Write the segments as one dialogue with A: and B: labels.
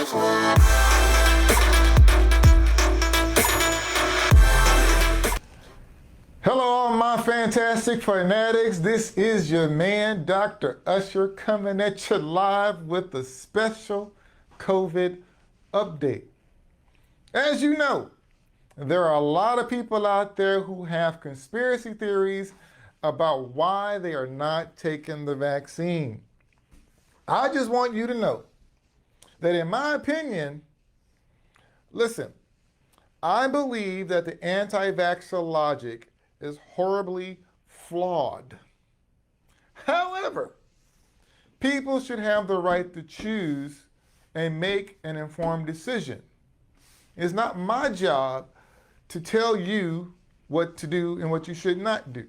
A: Hello, all my fantastic fanatics. This is your man, Dr. Usher, coming at you live with a special COVID update. As you know, there are a lot of people out there who have conspiracy theories about why they are not taking the vaccine. I just want you to know that in my opinion, listen, I believe that the anti-vaxxer logic is horribly flawed. However, people should have the right to choose and make an informed decision. It's not my job to tell you what to do and what you should not do.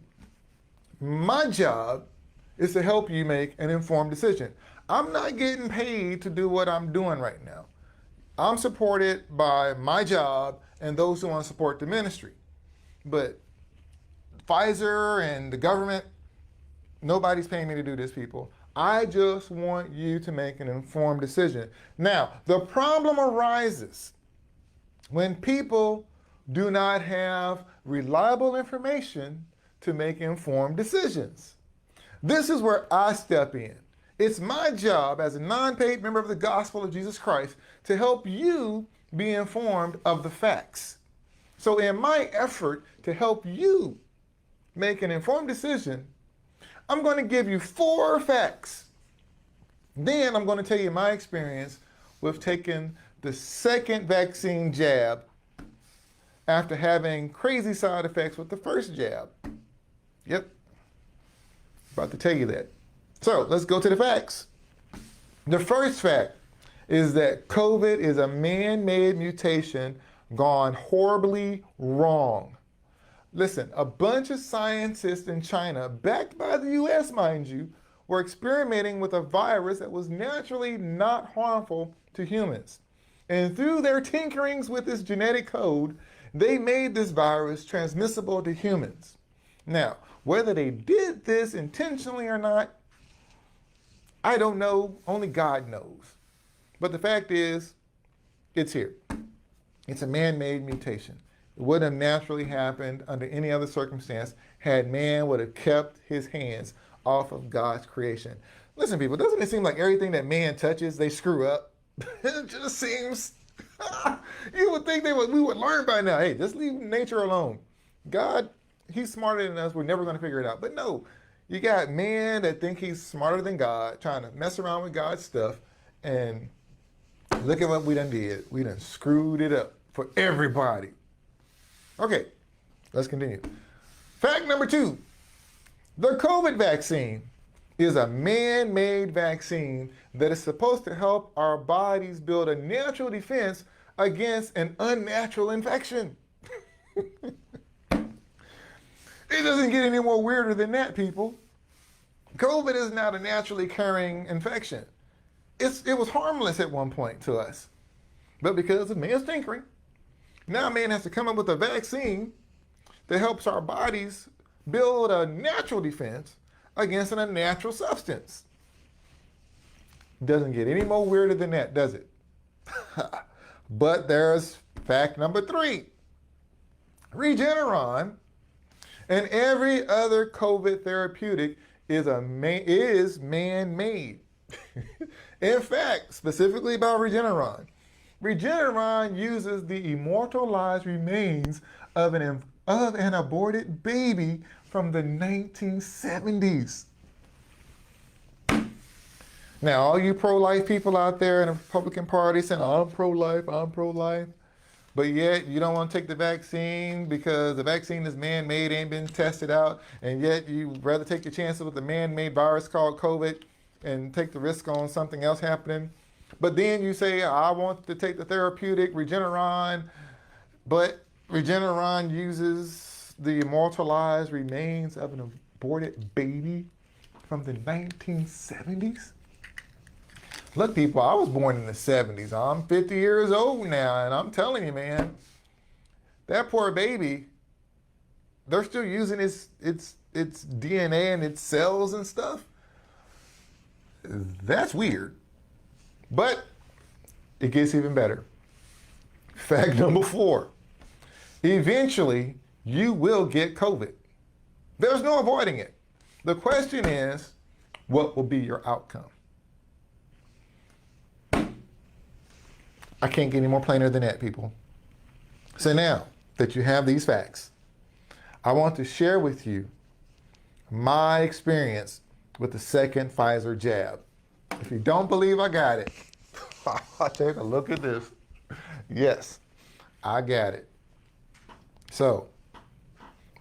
A: My job is to help you make an informed decision. I'm not getting paid to do what I'm doing right now. I'm supported by my job and those who want to support the ministry. But Pfizer and the government, nobody's paying me to do this, people. I just want you to make an informed decision. Now, the problem arises when people do not have reliable information to make informed decisions. This is where I step in. It's my job as a non-paid member of the gospel of Jesus Christ to help you be informed of the facts. So in my effort to help you make an informed decision, I'm going to give you 4 facts. Then I'm going to tell you my experience with taking the second vaccine jab after having crazy side effects with the first jab. Yep, about to tell you that. So let's go to the facts. The first fact is that COVID is a man-made mutation gone horribly wrong. Listen, a bunch of scientists in China, backed by the US, mind you, were experimenting with a virus that was naturally not harmful to humans. And through their tinkerings with this genetic code, they made this virus transmissible to humans. Now, whether they did this intentionally or not, I don't know, only God knows. But the fact is, it's here. It's a man-made mutation. It wouldn't have naturally happened under any other circumstance had man would have kept his hands off of God's creation. Listen, people, doesn't it seem like everything that man touches, they screw up? It just seems, you would think we would learn by now. Hey, just leave nature alone. God, he's smarter than us. We're never going to figure it out. But no, you got man that think he's smarter than God, trying to mess around with God's stuff. And look at what we done did. We done screwed it up for everybody. Okay, let's continue. Fact number 2, the COVID vaccine is a man-made vaccine that is supposed to help our bodies build a natural defense against an unnatural infection. It doesn't get any more weirder than that, people. COVID is not a naturally occurring infection. It was harmless at one point to us. But because of man's tinkering, now man has to come up with a vaccine that helps our bodies build a natural defense against an unnatural substance. Doesn't get any more weirder than that, does it? But there's fact number 3. Regeneron and every other COVID therapeutic is man-made. In fact, specifically about Regeneron, Regeneron uses the immortalized remains of an aborted baby from the 1970s. Now, all you pro-life people out there in the Republican Party saying, I'm pro-life, but yet you don't want to take the vaccine because the vaccine is man-made, ain't been tested out, and yet you rather take your chances with the man-made virus called COVID and take the risk on something else happening. But then you say, I want to take the therapeutic Regeneron, but Regeneron uses the immortalized remains of an aborted baby from the 1970s? Look, people, I was born in the 70s. I'm 50 years old now, and I'm telling you, man, that poor baby, they're still using its DNA and its cells and stuff. That's weird. But it gets even better. Fact number 4, eventually you will get COVID. There's no avoiding it. The question is, what will be your outcome? I can't get any more plainer than that, people. So now that you have these facts, I want to share with you my experience with the second Pfizer jab. If you don't believe I got it, take a look at this. Yes, I got it. So,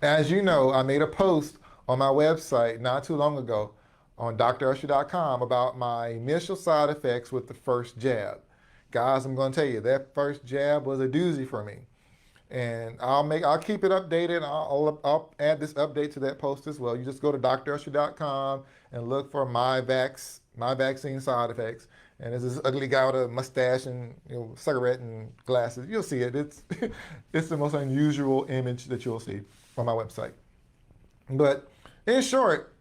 A: as you know, I made a post on my website not too long ago on drusher.com about my initial side effects with the first jab. Guys, I'm going to tell you, that first jab was a doozy for me. And I'll keep it updated. I'll add this update to that post as well. You just go to drusher.com and look for my vaccine side effects. And there's this ugly guy with a mustache and cigarette and glasses. You'll see it. It's the most unusual image that you'll see on my website. But in short,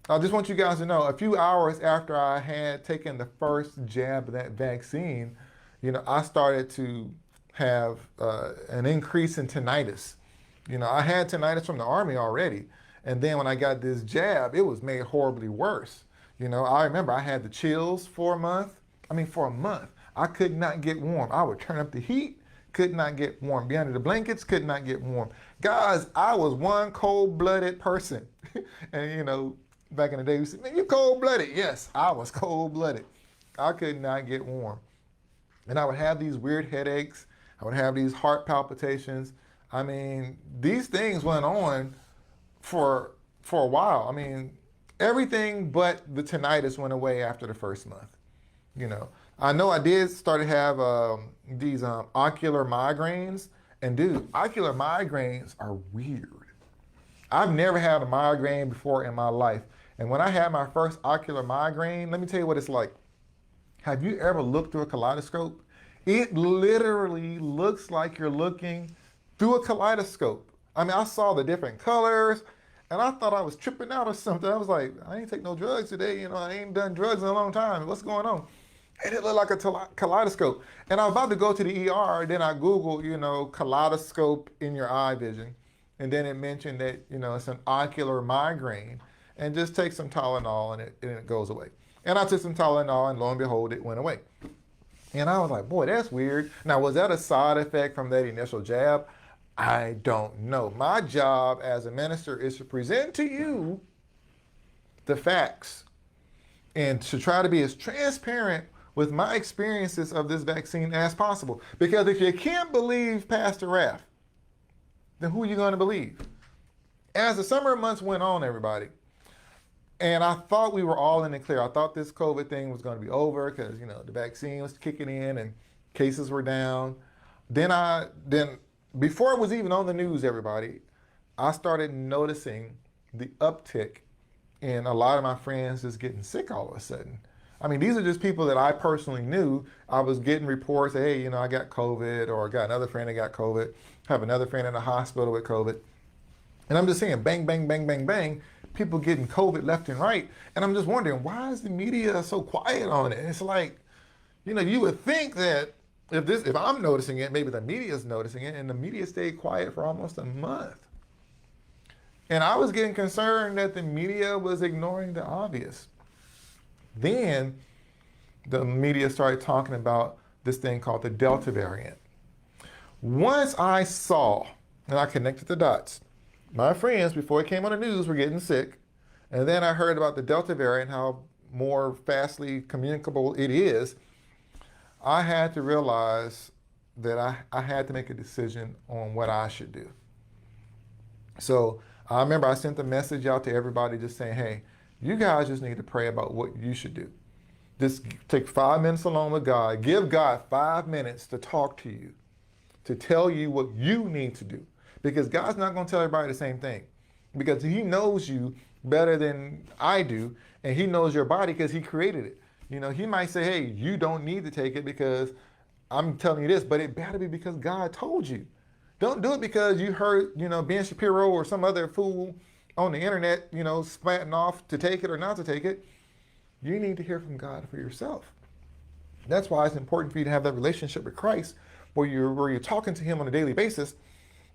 A: I just want you guys to know, a few hours after I had taken the first jab of that vaccine, I started to have an increase in tinnitus. I had tinnitus from the Army already. And then when I got this jab, it was made horribly worse. I remember I had the chills for a month. I could not get warm. I would turn up the heat, could not get warm. Be under the blankets, could not get warm. Guys, I was one cold-blooded person. And back in the day, we said, man, you cold-blooded. Yes, I was cold-blooded. I could not get warm. And I would have these weird headaches. I would have these heart palpitations. These things went on for a while. Everything but the tinnitus went away after the first month. I know I did start to have these ocular migraines. And dude, ocular migraines are weird. I've never had a migraine before in my life. And when I had my first ocular migraine, let me tell you what it's like. Have you ever looked through a kaleidoscope? It literally looks like you're looking through a kaleidoscope. I saw the different colors, and I thought I was tripping out or something. I was like, I ain't take no drugs today. I ain't done drugs in a long time. What's going on? And it looked like a kaleidoscope. And I was about to go to the ER. Then I Googled, kaleidoscope in your eye vision. And then it mentioned that, it's an ocular migraine. And just take some Tylenol and it goes away. And I took some Tylenol and lo and behold, it went away. And I was like, boy, that's weird. Now, was that a side effect from that initial jab? I don't know. My job as a minister is to present to you the facts and to try to be as transparent with my experiences of this vaccine as possible. Because if you can't believe Pastor Raff, then who are you going to believe? As the summer months went on, everybody, and I thought we were all in the clear. I thought this COVID thing was going to be over because, the vaccine was kicking in and cases were down. Then before it was even on the news, everybody, I started noticing the uptick in a lot of my friends just getting sick all of a sudden. These are just people that I personally knew. I was getting reports that, hey, I got COVID, or I got another friend that got COVID, have another friend in the hospital with COVID. And I'm just saying, bang, bang, bang, bang, bang, people getting COVID left and right. And I'm just wondering, why is the media so quiet on it? And it's like, you would think that if I'm noticing it, maybe the media's noticing it, and the media stayed quiet for almost a month. And I was getting concerned that the media was ignoring the obvious. Then the media started talking about this thing called the Delta variant. Once I saw, and I connected the dots, my friends, before it came on the news, were getting sick. And then I heard about the Delta variant, how more fastly communicable it is. I had to realize that I had to make a decision on what I should do. So I remember I sent a message out to everybody just saying, hey, you guys just need to pray about what you should do. Just take 5 minutes alone with God. Give God 5 minutes to talk to you, to tell you what you need to do. Because God's not going to tell everybody the same thing. Because He knows you better than I do, and He knows your body because He created it. He might say, hey, you don't need to take it because I'm telling you this, but it better be because God told you. Don't do it because you heard, Ben Shapiro or some other fool on the internet, splatting off to take it or not to take it. You need to hear from God for yourself. That's why it's important for you to have that relationship with Christ where you're talking to him on a daily basis,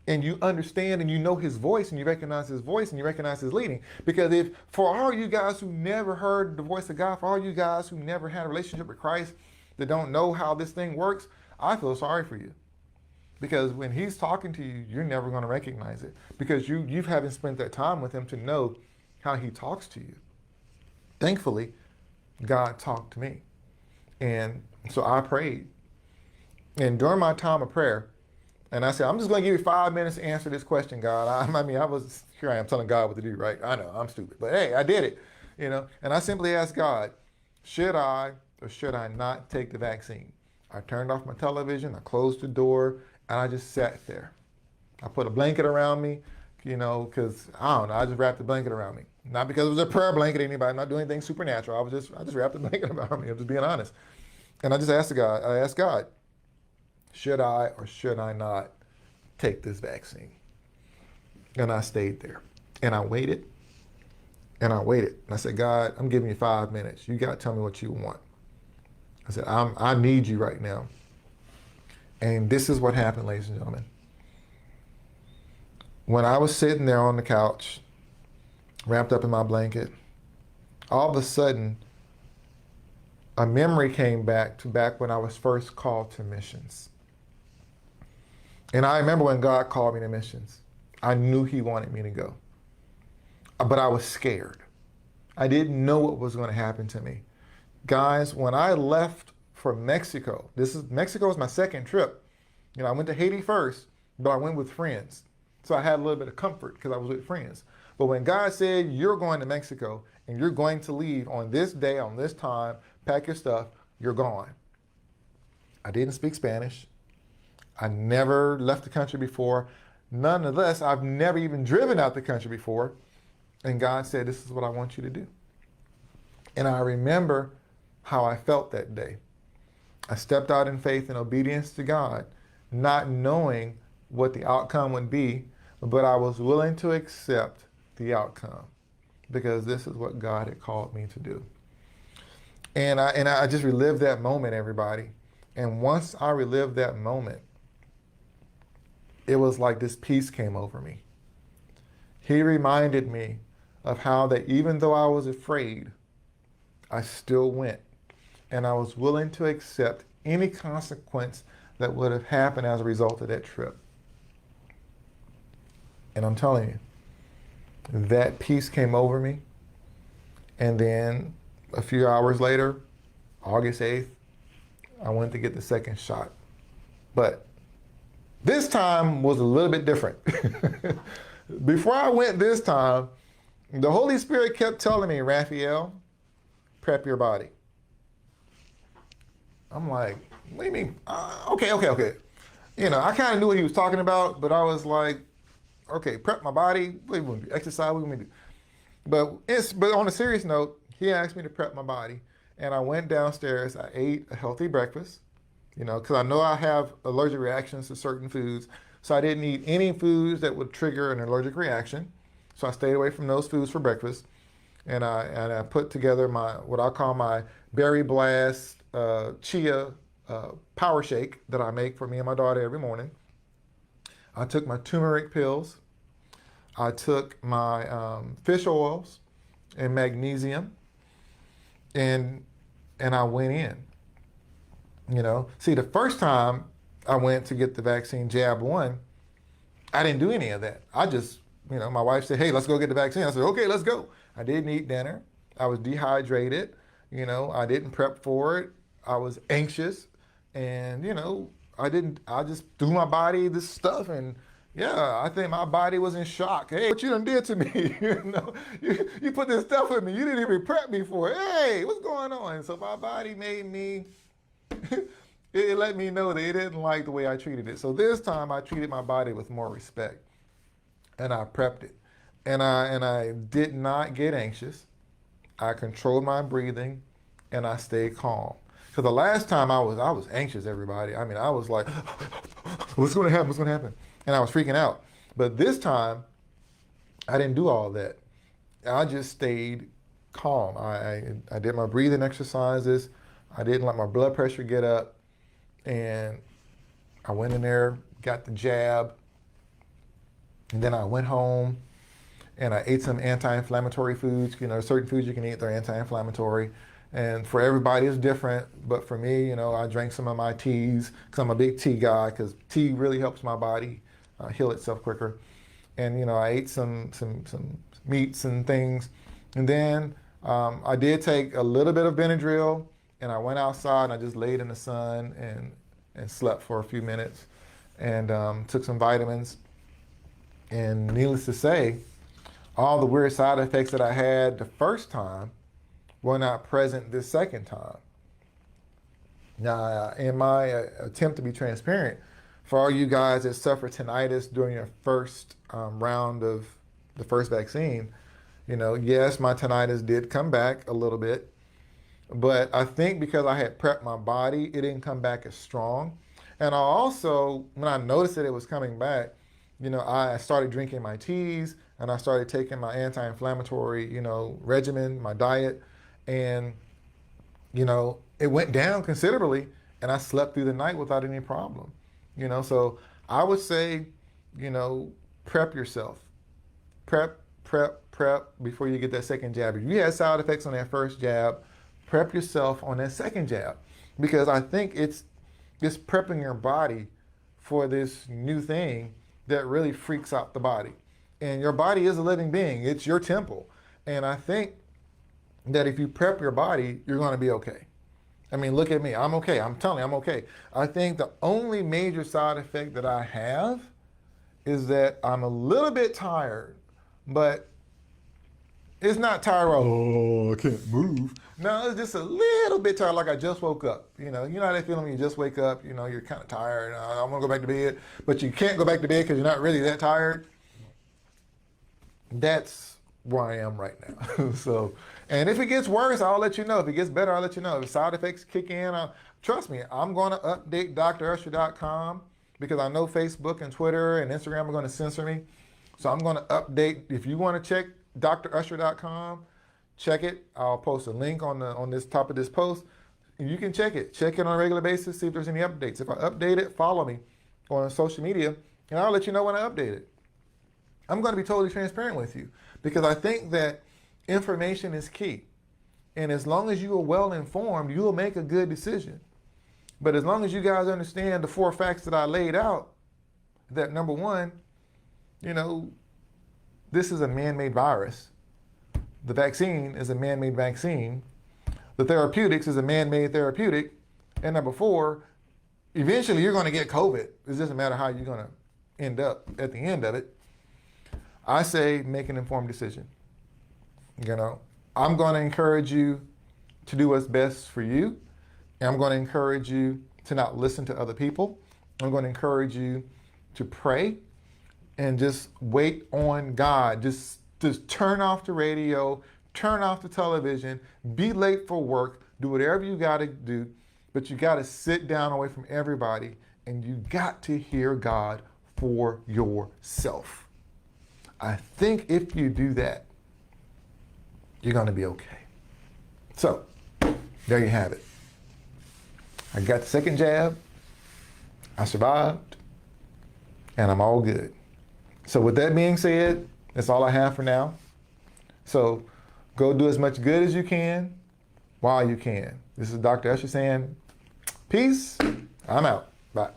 A: and you understand and you know his voice, and you recognize his voice, and you recognize his leading. Because if, for all you guys who never heard the voice of God, for all you guys who never had a relationship with Christ, that don't know how this thing works, I feel sorry for you. Because when he's talking to you, you're never going to recognize it, because you haven't spent that time with him to know how he talks to you. Thankfully, God talked to me. And so I prayed. And during my time of prayer, and I said, I'm just going to give you 5 minutes to answer this question, God. Here I am telling God what to do, right? I know, I'm stupid. But hey, I did it, And I simply asked God, should I or should I not take the vaccine? I turned off my television, I closed the door, and I just sat there. I put a blanket around me, because I don't know, I just wrapped the blanket around me. Not because it was a prayer blanket, anybody, I'm not doing anything supernatural. I just wrapped the blanket around me. I'm just being honest. And I just asked God, should I or should I not take this vaccine? And I stayed there. And I waited. And I waited. And I said, God, I'm giving you 5 minutes. You got to tell me what you want. I said, I need you right now. And this is what happened, ladies and gentlemen. When I was sitting there on the couch, wrapped up in my blanket, all of a sudden, a memory came back when I was first called to missions. And I remember when God called me to missions, I knew he wanted me to go. But I was scared. I didn't know what was going to happen to me. Guys, when I left for Mexico, Mexico was my second trip. I went to Haiti first, but I went with friends. So I had a little bit of comfort because I was with friends. But when God said, you're going to Mexico and you're going to leave on this day, on this time, pack your stuff, you're gone. I didn't speak Spanish. I never left the country before. Nonetheless, I've never even driven out the country before. And God said, this is what I want you to do. And I remember how I felt that day. I stepped out in faith and obedience to God, not knowing what the outcome would be, but I was willing to accept the outcome because this is what God had called me to do. And I just relived that moment, everybody. And once I relived that moment, it was like this peace came over me. He reminded me of how that even though I was afraid, I still went. And I was willing to accept any consequence that would have happened as a result of that trip. And I'm telling you, that peace came over me. And then a few hours later, August 8th, I went to get the second shot. But this time was a little bit different. Before I went this time, the Holy Spirit kept telling me, Raphael, prep your body. I'm like, what do you mean? Okay. I kind of knew what he was talking about, but I was like, okay, prep my body. What do you want to do? Exercise, what do you want me to do? But on a serious note, he asked me to prep my body, and I went downstairs. I ate a healthy breakfast, because I know I have allergic reactions to certain foods, so I didn't eat any foods that would trigger an allergic reaction. So I stayed away from those foods for breakfast, and I put together what I call my Berry Blast Chia power shake that I make for me and my daughter every morning. I took my turmeric pills. I took my fish oils and magnesium, and I went in. See, the first time I went to get the vaccine, jab 1, I didn't do any of that. I just, my wife said, hey, let's go get the vaccine. I said, okay, let's go. I didn't eat dinner. I was dehydrated. I didn't prep for it. I was anxious, and, I just threw my body this stuff, and yeah, I think my body was in shock. Hey, what you done did to me? You put this stuff in me. You didn't even prep me for it. Hey, what's going on? So my body made me, it let me know that it didn't like the way I treated it. So this time I treated my body with more respect, and I prepped it. And I did not get anxious. I controlled my breathing, and I stayed calm. Because the last time I was anxious, everybody. I was like, what's going to happen? What's going to happen? And I was freaking out. But this time, I didn't do all that. I just stayed calm. I did my breathing exercises. I didn't let my blood pressure get up, and I went in there, got the jab, and then I went home and I ate some anti-inflammatory foods. You know, certain foods you can eat, they're anti-inflammatory. And for everybody it's different, but for me, you know, I drank some of my teas because I'm a big tea guy, because tea really helps my body heal itself quicker. And, you know, I ate some meats and things. And then I did take a little bit of Benadryl, and I went outside and I just laid in the sun and slept for a few minutes, and took some vitamins. And needless to say, all the weird side effects that I had the first time were not present this second time. Now, in my attempt to be transparent, for all you guys that suffer tinnitus during your first round of the first vaccine, you know, yes, my tinnitus did come back a little bit, but I think because I had prepped my body, it didn't come back as strong. And I also, when I noticed that it was coming back, you know, I started drinking my teas, and I started taking my anti-inflammatory, you know, regimen, my diet, and, you know, it went down considerably, and I slept through the night without any problem. You know, so I would say, you know, prep yourself. Prep before you get that second jab. If you had side effects on that first jab, prep yourself on that second jab, because I think it's prepping your body for this new thing that really freaks out the body. And your body is a living being. It's your temple. And I think that if you prep your body, you're going to be okay. I mean, look at me. I'm okay. I'm telling you, I'm okay. I think the only major side effect that I have is that I'm a little bit tired, but it's not tired, oh, I can't move. No, it's just a little bit tired, like I just woke up. You know how that feeling when you just wake up, you know, you're kind of tired. I want to go back to bed, but you can't go back to bed because you're not really that tired. That's where I am right now. So, and if it gets worse, I'll let you know. If it gets better, I'll let you know. If side effects kick in, trust me, I'm going to update drusher.com, because I know Facebook and Twitter and Instagram are going to censor me. So I'm going to update. If you want to check drusher.com, check it. I'll post a link on this top of this post. And you can check it. Check it on a regular basis, see if there's any updates. If I update it, follow me on social media, and I'll let you know when I update it. I'm going to be totally transparent with you, because I think that information is key. And as long as you are well informed, you'll make a good decision. But as long as you guys understand the 4 facts that I laid out, that number one, you know, this is a man-made virus. The vaccine is a man-made vaccine. The therapeutics is a man-made therapeutic. And number 4, eventually you're going to get COVID. It doesn't matter how you're going to end up at the end of it. I say make an informed decision. You know, I'm going to encourage you to do what's best for you. And I'm going to encourage you to not listen to other people. I'm going to encourage you to pray and just wait on God. Just turn off the radio, turn off the television, be late for work, do whatever you got to do, but you got to sit down away from everybody, and you got to hear God for yourself. I think if you do that, you're going to be okay. So, there you have it. I got the second jab, I survived, and I'm all good. So with that being said, that's all I have for now. So go do as much good as you can while you can. This is Dr. Usher saying, peace, I'm out. Bye.